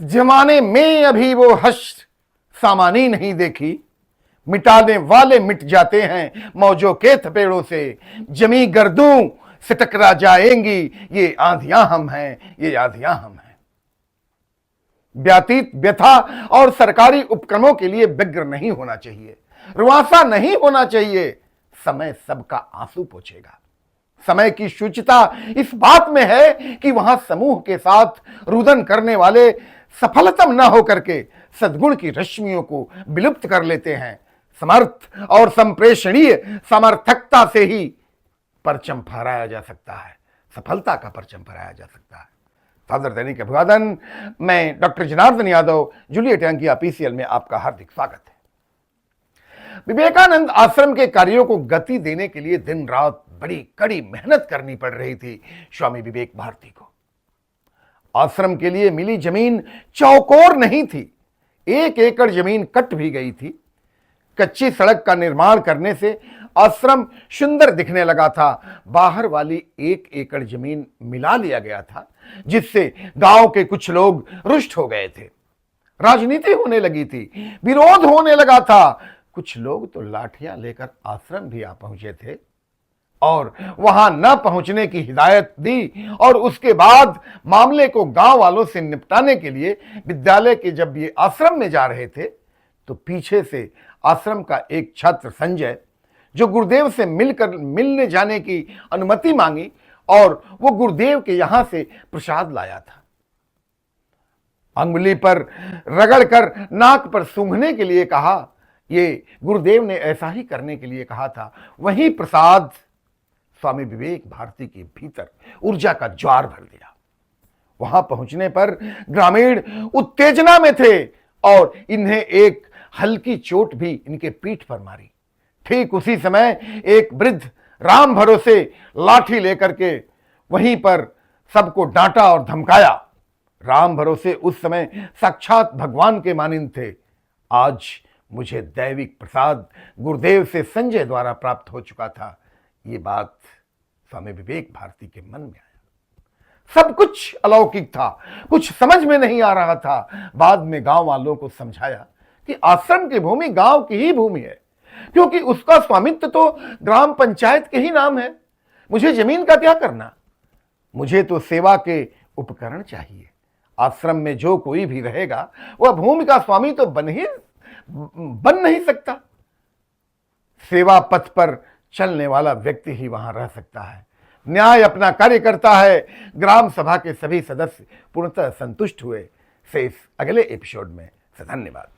जमाने में अभी वो हश्र सामानी नहीं देखी, मिटाने वाले मिट जाते हैं मौजों के थपेड़ों से, जमी गर्दों से टकरा जाएंगी ये आंधियां हम हैं, ये आंधियां हम हैं। व्यतीत व्यथा और सरकारी उपक्रमों के लिए व्यग्र नहीं होना चाहिए, रुआंसा नहीं होना चाहिए। समय सबका आंसू पोंछेगा। समय की शुचिता इस बात में है कि वहां समूह के साथ रुदन करने वाले सफलतम न होकर के सद्गुण की रश्मियों को विलुप्त कर लेते हैं। समर्थ और संप्रेषणीय समर्थकता से ही परचम फहराया जा सकता है, सफलता का परचम फहराया जा सकता है। फादर दैनिक अभिवादन, मैं doctor Janardan Yadav, Juliet Ankiya PCL में आपका हार्दिक स्वागत है। विवेकानंद आश्रम के कार्यों को गति देने के लिए दिन रात बड़ी कड़ी मेहनत करनी पड़ रही थी स्वामी विवेक भारती को। आश्रम के लिए मिली जमीन चौकोर नहीं थी, 1 एकड़ जमीन कट भी गई थी। कच्ची सड़क का निर्माण करने से आश्रम सुंदर दिखने लगा था। बाहर वाली 1 एकड़ जमीन मिला लिया गया था, जिससे गांव के कुछ लोग रुष्ट हो गए थे। राजनीति होने लगी थी, विरोध होने लगा था। कुछ लोग तो लाठियां लेकर आश्रम भी आ पहुंचे थे और वहां न पहुंचने की हिदायत दी। और उसके बाद मामले को गांव वालों से निपटाने के लिए विद्यालय के जब ये आश्रम में जा रहे थे तो पीछे से आश्रम का एक छात्र संजय, जो गुरुदेव से मिलने जाने की अनुमति मांगी और वो गुरुदेव के यहां से प्रसाद लाया था। अंगुली पर रगड़कर नाक पर सूंघने के लिए कहा, ये गुरुदेव ने ऐसा ही करने के लिए कहा था। वही प्रसाद स्वामी विवेक भारती के भीतर ऊर्जा का ज्वार भर दिया। वहां पहुंचने पर ग्रामीण उत्तेजना में थे और इन्हें एक हल्की चोट भी इनके पीठ पर मारी। ठीक उसी समय एक वृद्ध राम भरोसे लाठी लेकर के वहीं पर सबको डांटा और धमकाया। राम भरोसे उस समय साक्षात भगवान के मानिंद थे। आज मुझे दैविक प्रसाद गुरुदेव से संजय द्वारा प्राप्त हो चुका था। ये बात स्वामी विवेक भारती के मन में आया। सब कुछ अलौकिक था, कुछ समझ में नहीं आ रहा था। बाद में गांव वालों को समझाया कि आश्रम की भूमि गांव की ही भूमि है, क्योंकि उसका स्वामित्व तो ग्राम पंचायत के ही नाम है। मुझे जमीन का क्या करना, मुझे तो सेवा के उपकरण चाहिए। आश्रम में जो कोई भी रहेगा वह भूमि का स्वामी तो बन नहीं सकता। सेवा पथ पर चलने वाला व्यक्ति ही वहां रह सकता है। न्याय अपना कार्य करता है। ग्राम सभा के सभी सदस्य पूर्णतः संतुष्ट हुए। से इस अगले एपिसोड में धन्यवाद।